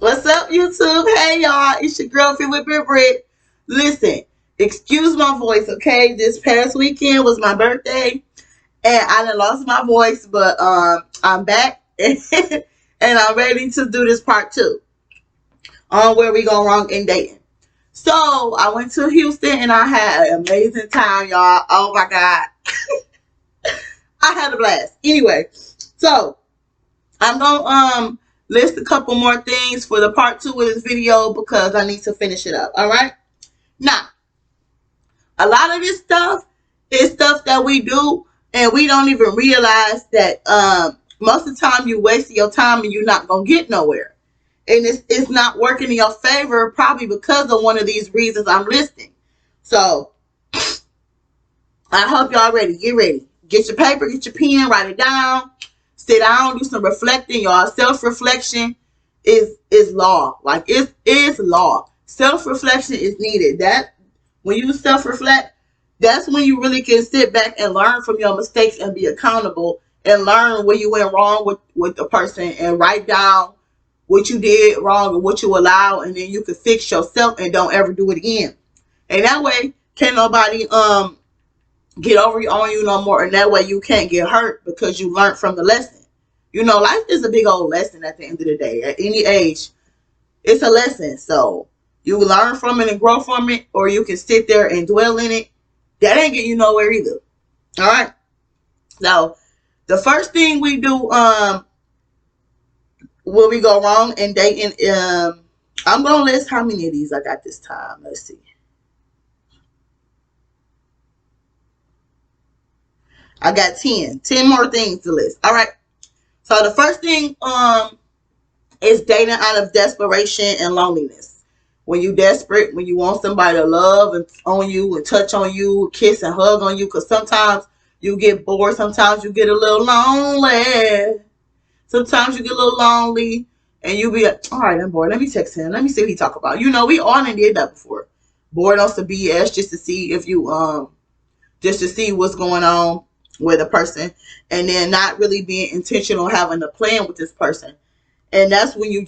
What's up, YouTube? Hey, y'all. It's your girlfriend with Brit. Listen, excuse my voice, okay? This past weekend was my birthday, and I done lost my voice, but I'm back, and I'm ready to do this part two on where we go wrong in dating. So, I went to Houston, and I had an amazing time, y'all. Oh, my God. I had a blast. Anyway, so I'm gonna list a couple more things for the part two of this video because I need to finish it up. All right. Now, a lot of this stuff is stuff that we do and we don't even realize that most of the time you wasting your time and you're not gonna get nowhere. And it's not working in your favor probably because of one of these reasons I'm listing. So I hope y'all ready. Get ready. Get your paper, get your pen, write it down. Sit down, do some reflecting, y'all. Self-reflection is law. Like it is law. Self-reflection is needed. That when you self-reflect, that's when you really can sit back and learn from your mistakes and be accountable and learn where you went wrong with the person and write down what you did wrong and what you allow, and then you can fix yourself and don't ever do it again. And that way, can't nobody get over on you no more, and that way you can't get hurt because you learned from the lesson. You know, life is a big old lesson at the end of the day. At any age, it's a lesson. So you learn from it and grow from it, or you can sit there and dwell in it. That ain't getting you nowhere either. All right. So the first thing we do when we go wrong in dating, I'm gonna list how many of these I got this time. Let's see. I got 10 more things to list. All right. So the first thing is dating out of desperation and loneliness. When you desperate, when you want somebody to love and on you and touch on you, kiss and hug on you, because sometimes you get bored, sometimes you get a little lonely. Sometimes you get a little lonely and you be like, all right, I'm bored. Let me text him. Let me see what he talk about. You know, we all did that before. Bored on some BS just to see if you just to see what's going on with a person, and then not really being intentional having a plan with this person. And that's when you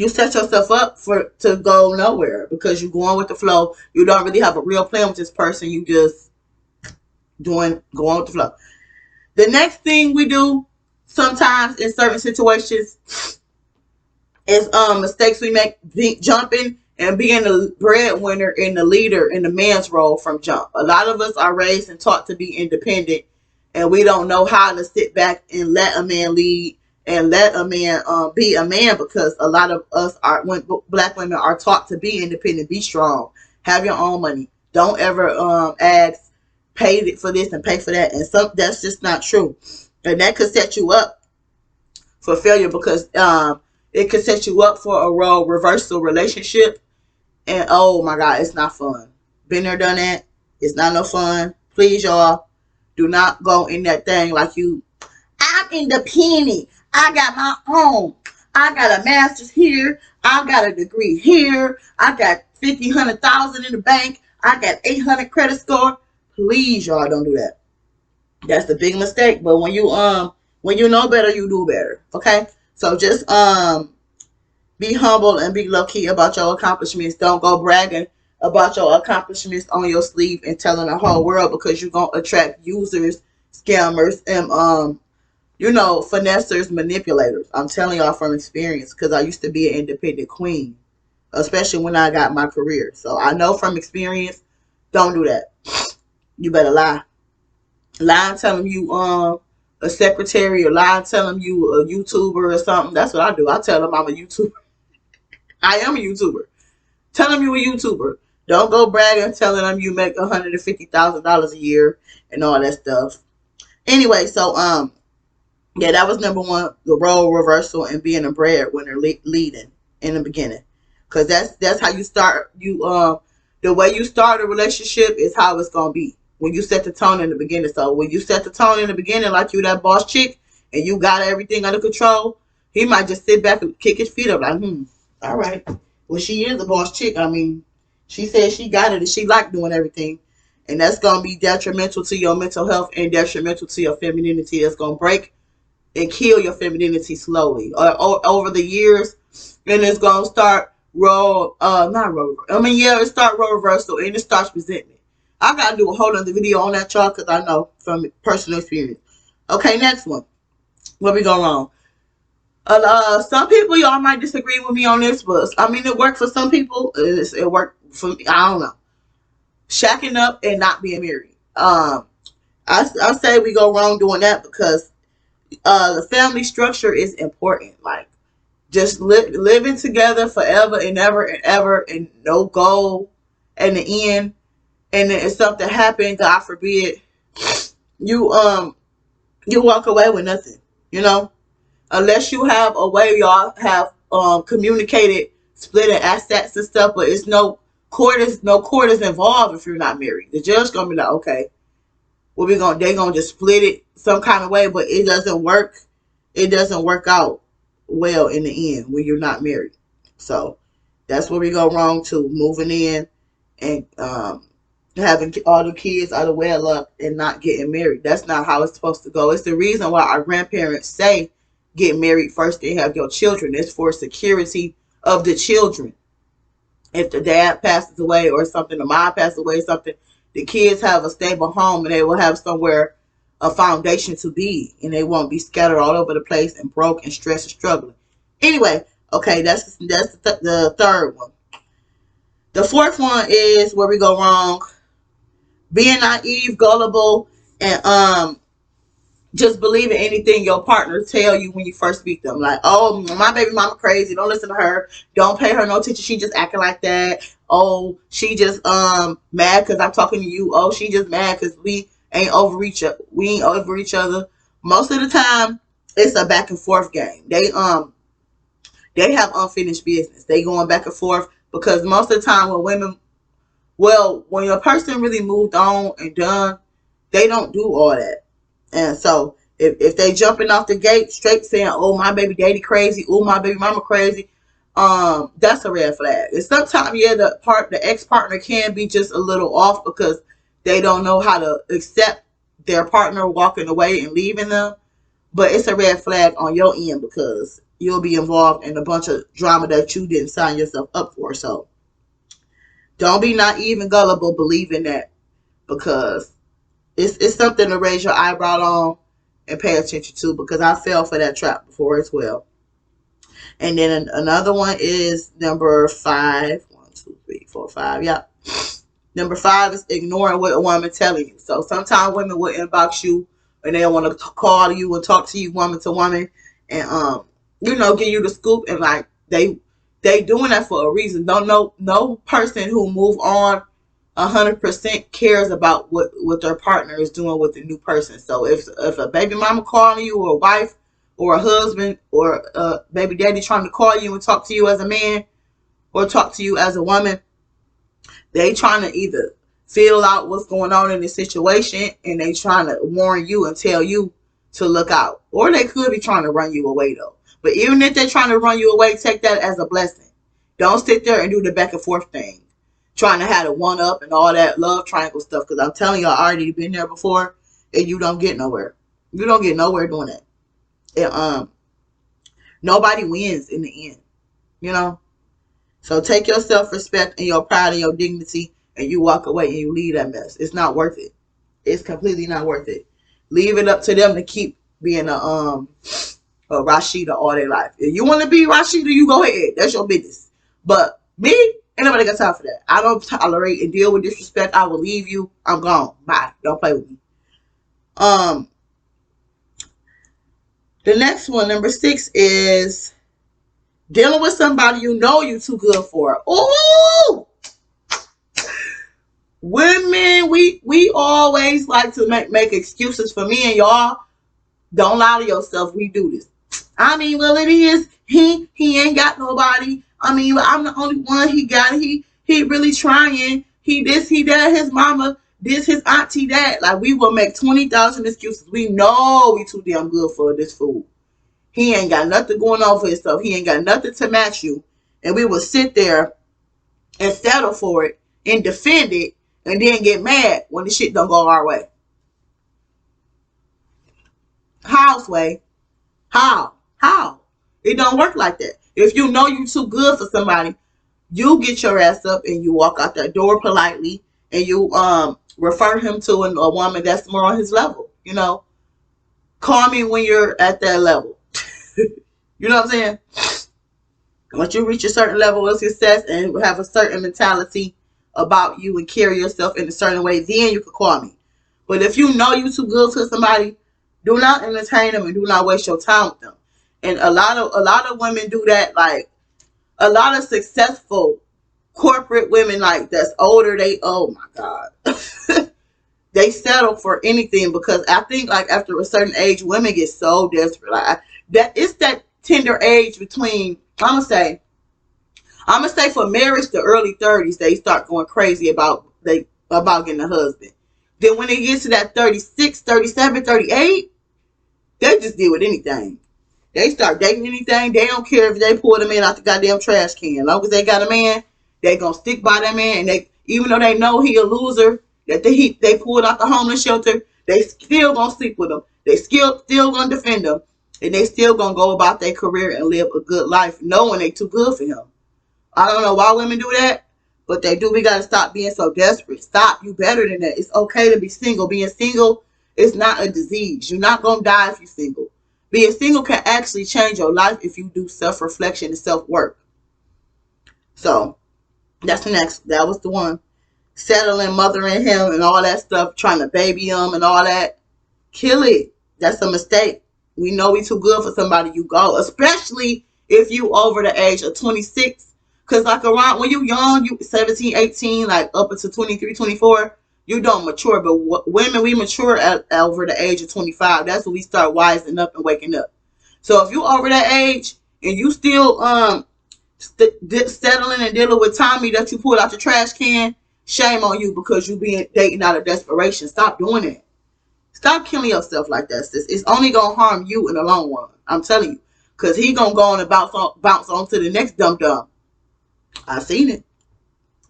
set yourself up to go nowhere because you're going with the flow. You don't really have a real plan with this person. You just going with the flow. The next thing we do sometimes in certain situations is mistakes we make, jumping and being the breadwinner and the leader in the man's role from jump. A lot of us are raised and taught to be independent, and we don't know how to sit back and let a man lead and let a man be a man, because a lot of us when black women are taught to be independent, be strong, have your own money. Don't ever ask, pay for this and pay for that. And that's just not true. And that could set you up for failure because it could set you up for a role reversal relationship. And oh my God, it's not fun. Been there, done that. It's not no fun. Please, y'all, do not go in that thing like I'm independent. I got my own. I got a master's here. I got a degree here. I got 50, 100,000 in the bank. I got 800 credit score. Please, y'all, don't do that. That's a big mistake. But when you know better, you do better. Okay? So just be humble and be low-key about your accomplishments. Don't go bragging about your accomplishments on your sleeve and telling the whole world, because you're going to attract users, scammers, and, finessers, manipulators. I'm telling y'all from experience, because I used to be an independent queen, especially when I got my career. So I know from experience, don't do that. You better lie. Lie and tell them you a secretary, or lie and tell them you a YouTuber or something. That's what I do. I tell them I'm a YouTuber. I am a YouTuber. Tell them you a YouTuber. Don't go bragging telling them you make $150,000 a year and all that stuff. Anyway, so yeah, that was number one, the role reversal and being a breadwinner, leading in the beginning, because that's how you start. The way you start a relationship is how it's gonna be when you set the tone in the beginning. So when you set the tone in the beginning, like you that boss chick and you got everything under control, he might just sit back and kick his feet up like, all right. Well, she is a boss chick. I mean, she said she got it and she liked doing everything. And that's going to be detrimental to your mental health and detrimental to your femininity. It's going to break and kill your femininity slowly. Or over the years, And it's gonna start role not role I mean yeah, it start role reversal and it starts resentment. I gotta do a whole other video on that, y'all, because I know from personal experience. Okay, next one. Where we go wrong? Some people, y'all might disagree with me on this, but I mean, it worked for some people. It worked for me. I don't know. Shacking up and not being married. I say we go wrong doing that because the family structure is important. Like just living together forever and ever, and no goal in the end. And then if something happened, God forbid, you you walk away with nothing. You know, unless you have a way y'all have communicated splitting assets and stuff, but it's no court is involved if you're not married. The judge gonna be like, okay, well they gonna just split it some kind of way, but it doesn't work. It doesn't work out well in the end when you're not married. So that's where we go wrong too. Moving in and having all the kids out of wedlock and not getting married. That's not how it's supposed to go. It's the reason why our grandparents say get married first and have your children. It's for security of the children. If the dad passes away or something, the mom passes away or something, the kids have a stable home and they will have somewhere, a foundation to be, and they won't be scattered all over the place and broke and stressed and struggling. Anyway, okay, that's the third one. The fourth one is where we go wrong: being naive, gullible, and just believing anything your partner tell you when you first meet them. Like, oh, my baby mama crazy. Don't listen to her. Don't pay her no attention. She just acting like that. Oh, she just mad because I'm talking to you. Oh, she just mad because we ain't over each other. Most of the time, it's a back and forth game. They have unfinished business. They going back and forth because most of the time when a person really moved on and done, they don't do all that. And so if they jumping off the gate straight saying, oh, my baby daddy crazy, oh, my baby mama crazy, that's a red flag. And sometimes, yeah, the ex partner can be just a little off because they don't know how to accept their partner walking away and leaving them. But it's a red flag on your end because you'll be involved in a bunch of drama that you didn't sign yourself up for. So don't be naive and gullible believing that, because it's something to raise your eyebrow on and pay attention to, because I fell for that trap before as well. And then another one is number 5. 1, 2, 3, 4, 5. Yeah. Number 5 is ignoring what a woman telling you. So sometimes women will inbox you and they want to call you and talk to you woman to woman and give you the scoop, and like they doing that for a reason. Don't know no person who move on 100% cares about what their partner is doing with the new person. So if a baby mama calling you, or a wife, or a husband, or a baby daddy trying to call you and talk to you as a man or talk to you as a woman, they trying to either feel out what's going on in the situation and they trying to warn you and tell you to look out. Or they could be trying to run you away though. But even if they're trying to run you away, take that as a blessing. Don't sit there and do the back and forth thing, trying to have a one up and all that love triangle stuff. Because I'm telling you, I already been there before, and you don't get nowhere. You don't get nowhere doing that. And, nobody wins in the end, you know. So take your self-respect and your pride and your dignity, and you walk away and you leave that mess. It's not worth it. It's completely not worth it. Leave it up to them to keep being a Rashida all their life. If you want to be Rashida, you go ahead. That's your business. But me, ain't nobody got time for that. I don't tolerate and deal with disrespect. I will leave you. I'm gone. Bye. Don't play with me. The next one, number 6, is dealing with somebody you know you too good for. Ooh! Women, we always like to make excuses for me, and y'all, don't lie to yourself. We do this. I mean, well, it is. He ain't got nobody. I mean, I'm the only one he got. He really trying. He this, he that, his mama, this, his auntie, that. Like, we will make 20,000 excuses. We know we too damn good for this fool. He ain't got nothing going on for himself. He ain't got nothing to match you. And we will sit there and settle for it and defend it and then get mad when the shit don't go our way. How, Sway? How? It don't work like that. If you know you too good for somebody, you get your ass up and you walk out that door politely, and you refer him to a woman that's more on his level. Call me when you're at that level. You know what I'm saying? Once you reach a certain level of success and have a certain mentality about you and carry yourself in a certain way, then you can call me. But if you know you too good to somebody, do not entertain them and do not waste your time with them. And a lot of women do that. Like, a lot of successful corporate women, like, that's older, they, oh my god, they settle for anything, because I think, like, after a certain age, women get so desperate. Like, that it's that tender age between, I'm gonna say for marriage, the early 30s, they start going crazy about getting a husband. Then when they get to that 36, 37, 38, they just deal with anything. They start dating anything. They don't care if they pull them in out the goddamn trash can. As long as they got a man, they gonna stick by that man. And they, even though they know he a loser, that they pulled out the homeless shelter, they still gonna sleep with him. They still gonna defend him, and they still gonna go about their career and live a good life, knowing they too good for him. I don't know why women do that, but they do. We gotta stop being so desperate. Stop. You better than that. It's okay to be single. Being single is not a disease. You're not gonna die if you're single. Being single can actually change your life if you do self-reflection and self-work. So that's the next. That was the one. Settling, mothering him, and all that stuff, trying to baby him and all that. Kill it. That's a mistake. We know we too good for somebody, you go. Especially if you over the age of 26. Because, like, around when you young, you 17, 18, like up until 23, 24, you don't mature. But women, we mature at over the age of 25. That's when we start wising up and waking up. So if you over that age and you still settling and dealing with Tommy that you pulled out the trash can, shame on you, because you being dating out of desperation. Stop doing it. Stop killing yourself like that, sis. It's only gonna harm you in the long run. I'm telling you, because he gonna go on and bounce on to the next dum dum. I seen it.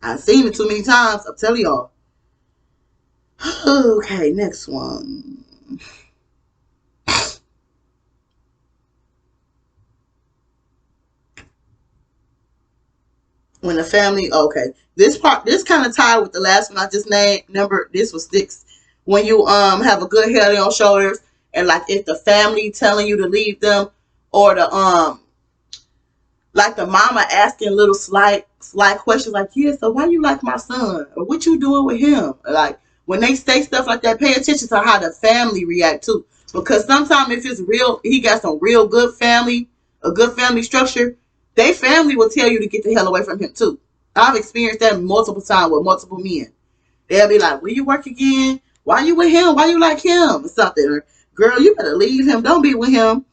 I seen it too many times. I'm telling y'all. Okay, next one. When the family, okay, this kind of tied with the last one I just named. Number, this was 6. When you have a good head on your shoulders, and, like, if the family telling you to leave them, or the like the mama asking little slight questions, like, yeah, so why you like my son, or what you doing with him? Like, when they say stuff like that, pay attention to how the family react too, because sometimes if it's real, he got some real good family, a good family structure, they family will tell you to get the hell away from him too. I've experienced that multiple times with multiple men. They'll be like, where you work again? Why you with him? Why you like him? Or something. Or, girl, you better leave him. Don't be with him.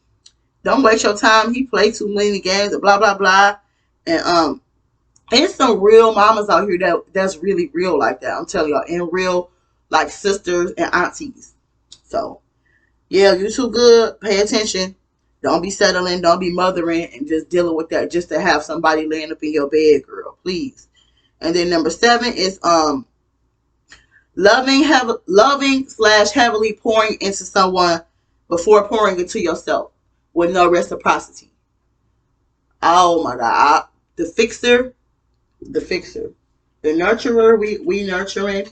Don't waste your time. He played too many games and blah, blah, blah. And there's some real mamas out here that's really real like that. I'm telling y'all. And real, like, sisters and aunties. So, yeah, you too good. Pay attention. Don't be settling. Don't be mothering and just dealing with that just to have somebody laying up in your bed, girl. Please. And then number 7 is loving/heavily pouring into someone before pouring into yourself with no reciprocity. Oh my God. The fixer, the nurturer, we nurturing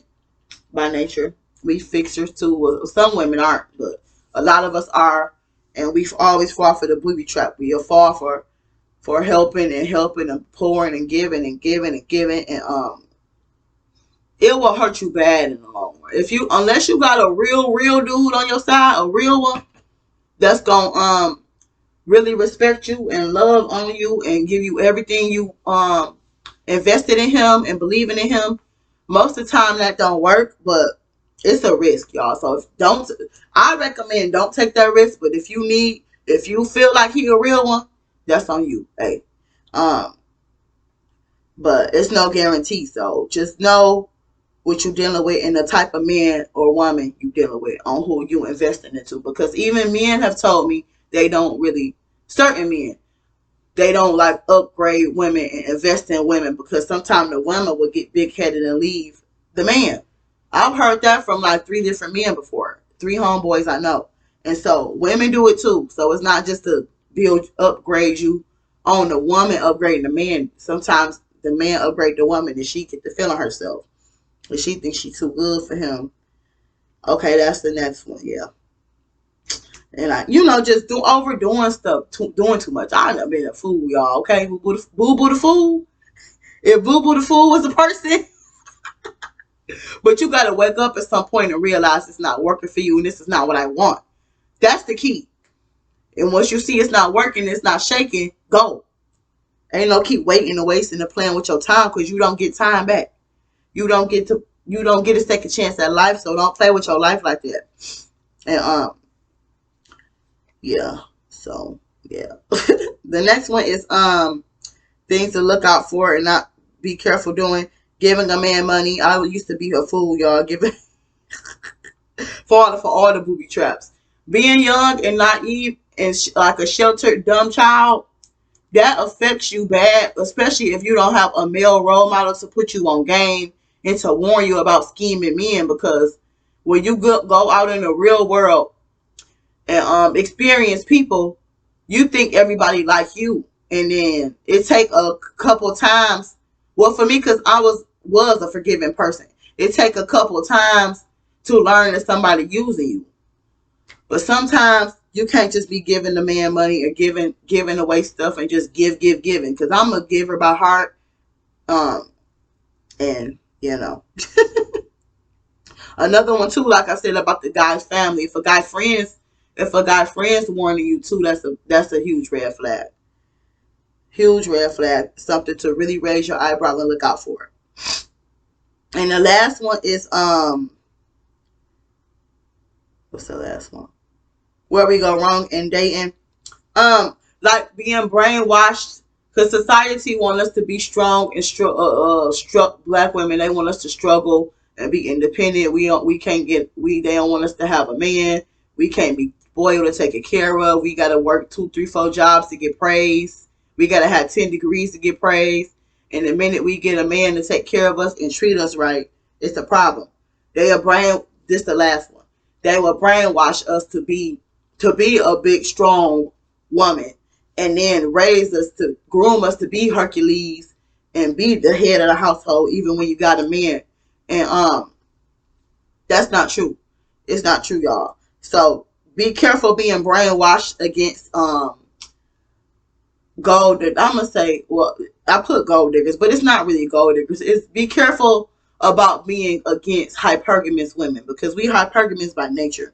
by nature. We fixers too. Well, some women aren't, but a lot of us are, and we always fall for the booby trap. We'll fall for helping and pouring and giving and giving and giving, and it will hurt you bad in the long run. Unless you got a real dude on your side, a real one that's gonna really respect you and love on you and give you everything you invested in him and believing in him. Most of the time that don't work, but it's a risk, y'all. So I recommend don't take that risk. But if you feel like he a real one, that's on you. Hey, but it's no guarantee. So just know what you're dealing with and the type of man or woman you dealing with on who you investing into. Because even men have told me they don't really, certain men, they don't like upgrade women and invest in women, because sometimes the woman will get big headed and leave the man. I've heard that from like 3 different men before, 3 homeboys I know. And so women do it too. So it's not just to upgrade you on the woman upgrading the man. Sometimes the man upgrade the woman and she get to feeling herself. And she thinks she's too good for him. Okay, that's the next one. Yeah. And just overdoing stuff, doing too much. I done been a fool, y'all. Okay, Boo Boo the fool. If Boo Boo the fool was a person, but you gotta wake up at some point and realize it's not working for you, and this is not what I want. That's the key. And once you see it's not working, it's not shaking, go. Ain't no keep waiting and wasting and playing with your time, because you don't get time back. You don't get a second chance at life, so don't play with your life like that. And yeah. So yeah. The next one is things to look out for and not be careful doing. Giving a man money. I used to be a fool, y'all. Giving for all the booby traps. Being young and naive and like a sheltered dumb child, that affects you bad, especially if you don't have a male role model to put you on game and to warn you about scheming men. Because when you go out in the real world and experience people, you think everybody like you, and then it take a couple times. Well, for me, because I was a forgiving person, it take a couple times to learn that somebody using you. But sometimes you can't just be giving the man money or giving away stuff and just giving. Because I'm a giver by heart, and another one too, like I said about the guy's family. If a guy friends warning you too, that's a huge red flag. Huge red flag. Something to really raise your eyebrow and look out for. And the last one is what's the last one? Where we go wrong in dating. Like being brainwashed, because society want us to be strong and struck black women. They want us to struggle and be independent. They don't want us to have a man. We can't be spoiled or taken care of. We got to work 2, 3, 4 jobs to get praise. We got to have 10 degrees to get praise. And the minute we get a man to take care of us and treat us right, it's a problem. This the last one. They will brainwash us to be a big, strong woman, and then groom us to be Hercules and be the head of the household, even when you got a man. And that's not true. It's not true, y'all. So be careful being brainwashed against gold. I'm gonna say, well, I put gold diggers, but it's not really gold diggers. It's be careful about being against hypergamous women, because we hypergamous by nature.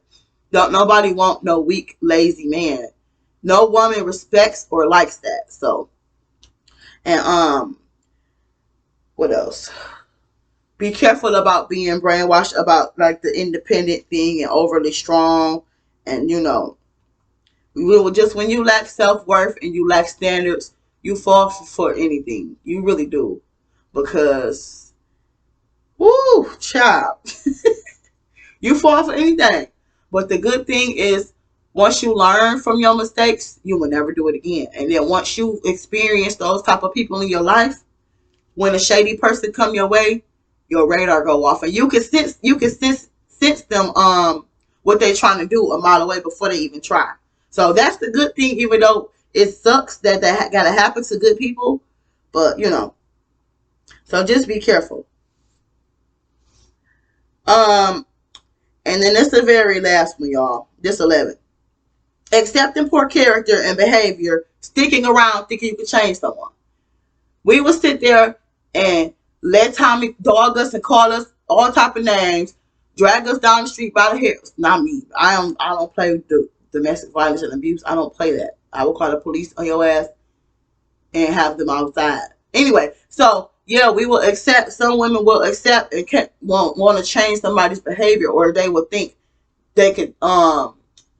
Don't nobody want no weak, lazy man. No woman respects or likes that. So, and what else? Be careful about being brainwashed about like the independent thing and overly strong, and when you lack self-worth and you lack standards, you fall for anything. You really do, because woo, child, you fall for anything. But the good thing is, once you learn from your mistakes, you will never do it again. And then once you experience those type of people in your life, when a shady person come your way, your radar go off, and you can sense them what they're trying to do a mile away before they even try. So that's the good thing, even though it sucks that gotta happen to good people, but so just be careful. And then this is the very last one, y'all. This 11. Accepting poor character and behavior, sticking around thinking you can change someone. We will sit there and let Tommy dog us and call us all type of names, drag us down the street by the hair. Not me. I don't play with the domestic violence and abuse. I don't play that. I will call the police on your ass and have them outside. Anyway, so yeah, we will accept. Some women will accept and want to change somebody's behavior, or they will think they could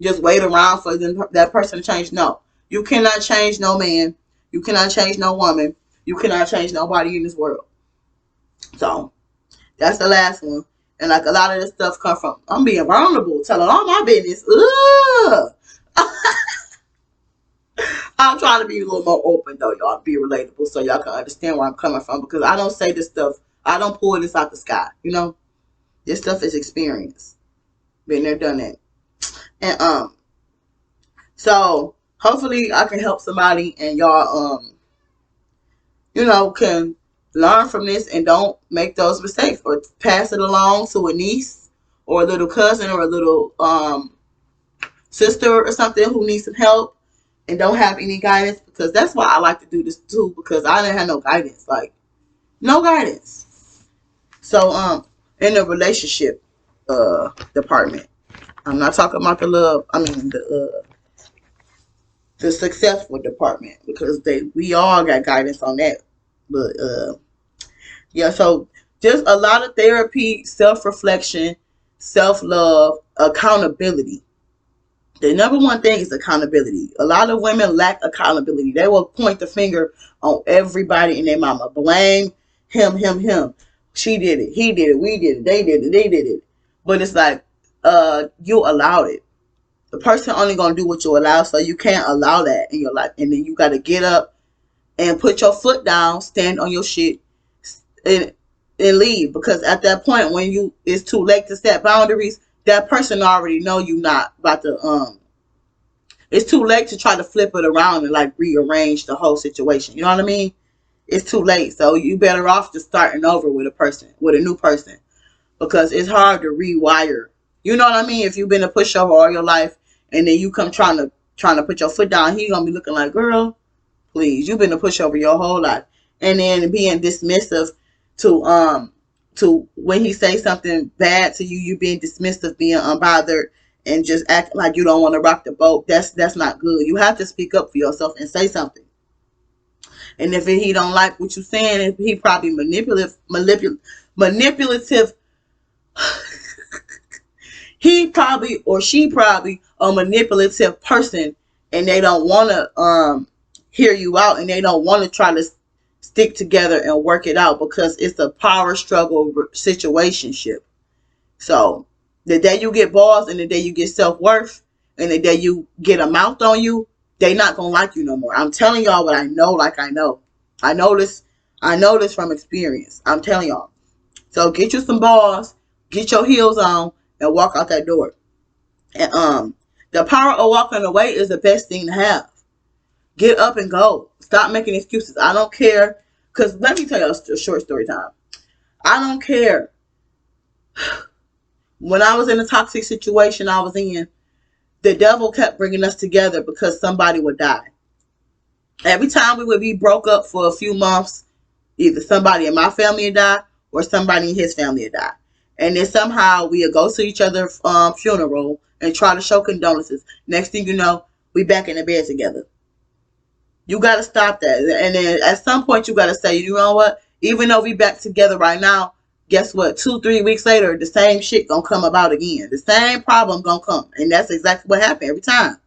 just wait around for that person to change. No, you cannot change no man. You cannot change no woman. You cannot change nobody in this world. So that's the last one. And like a lot of this stuff come from I'm being vulnerable, telling all my business. Ugh. I'm trying to be a little more open though, y'all, be relatable so y'all can understand where I'm coming from, because I don't say this stuff, I don't pull this out the sky, This stuff is experience. Been there, done that. And so hopefully I can help somebody, and y'all can learn from this and don't make those mistakes, or pass it along to a niece or a little cousin or a little sister or something who needs some help and don't have any guidance, because that's why I like to do this too, because I didn't have no guidance, like no guidance. So in the relationship department, I'm not talking about the love, I mean the successful department, because we all got guidance on that. But yeah, so just a lot of therapy, self-reflection, self-love, accountability. The number one thing is accountability. A lot of women lack accountability. They will point the finger on everybody and their mama. Blame him. She did it. He did it. We did it. They did it. But it's like, you allowed it. The person only gonna do what you allow, so you can't allow that in your life. And then you gotta get up and put your foot down, stand on your shit, and leave. Because at that point, when it's too late to set boundaries, that person already know you not about to it's too late to try to flip it around and like rearrange the whole situation. You know what I mean? It's too late. So you better off just starting over with a new person, because it's hard to rewire. You know what I mean? If you've been a pushover all your life, and then you come trying to put your foot down, he gonna be looking like, girl, please, you've been a pushover your whole life. And then being dismissive to when he say something bad to you, you being dismissive, being unbothered, and just act like you don't want to rock the boat. That's not good. You have to speak up for yourself and say something. And if he don't like what you're saying, he probably manipulative. He probably or she probably a manipulative person, and they don't want to hear you out, and they don't want to try to stick together and work it out, because it's a power struggle situationship. So the day you get balls, and the day you get self-worth, and the day you get a mouth on you, they not gonna like you no more. I'm telling y'all what I know. Like I know this from experience. I'm telling y'all. So get you some balls, get your heels on, and walk out that door. And the power of walking away is the best thing to have. Get up and go. Stop making excuses. I don't care. Because let me tell you a short story time. I don't care. When I was in a toxic situation I was in, the devil kept bringing us together because somebody would die. Every time we would be broke up for a few months, either somebody in my family would die or somebody in his family would die. And then somehow we would go to each other's funeral and try to show condolences. Next thing you know, we back in the bed together. You got to stop that. And then at some point you got to say, you know what? Even though we back together right now, guess what? 2-3 weeks later, the same shit gonna come about again. The same problem gonna come. And that's exactly what happened every time.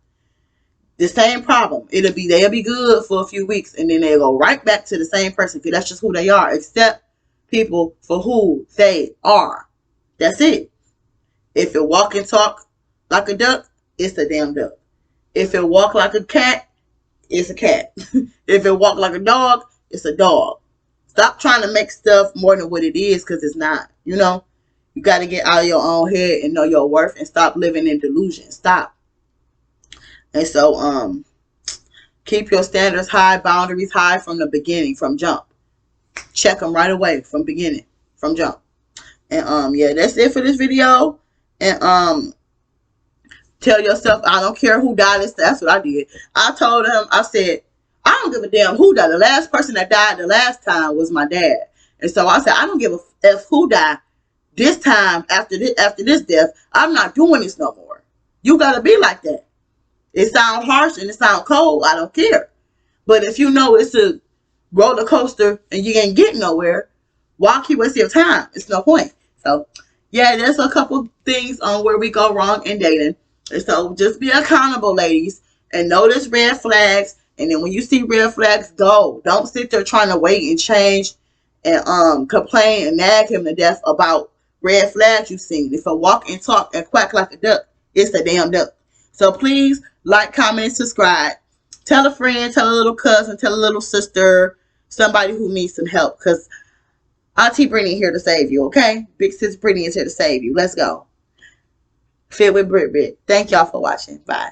The same problem. They'll be good for a few weeks, and then they'll go right back to the same person, because that's just who they are. Accept people for who they are. That's it. If it walk and talk like a duck, it's a damn duck. If it walk like a cat, it's a cat. If it walk like a dog, it's a dog. Stop trying to make stuff more than what it is, because it's not. You got to get out of your own head and know your worth, and stop living in delusion. Stop. And so keep your standards high, boundaries high from the beginning, from jump. Check them right away from beginning, from jump. And yeah, that's it for this video. And tell yourself, I don't care who died. That's what I did. I told him, I said, I don't give a damn who died. The last person that died the last time was my dad. And so I said, I don't give a f who died this time after this death. I'm not doing this no more. You got to be like that. It sounds harsh and it sounds cold. I don't care. But if you know it's a roller coaster and you ain't getting nowhere, why keep wasting your time? It's no point. So, yeah, there's a couple things on where we go wrong in dating. And so just be accountable, ladies, and notice red flags. And then when you see red flags, go. Don't sit there trying to wait and change and complain and nag him to death about red flags you've seen. If I walk and talk and quack like a duck, it's a damn duck. So please like, comment, and subscribe. Tell a friend, tell a little cousin, tell a little sister, somebody who needs some help. Because Auntie Brittany here to save you, okay? Big Sis Brittany is here to save you. Let's go. Fit with Brit. Thank y'all for watching. Bye.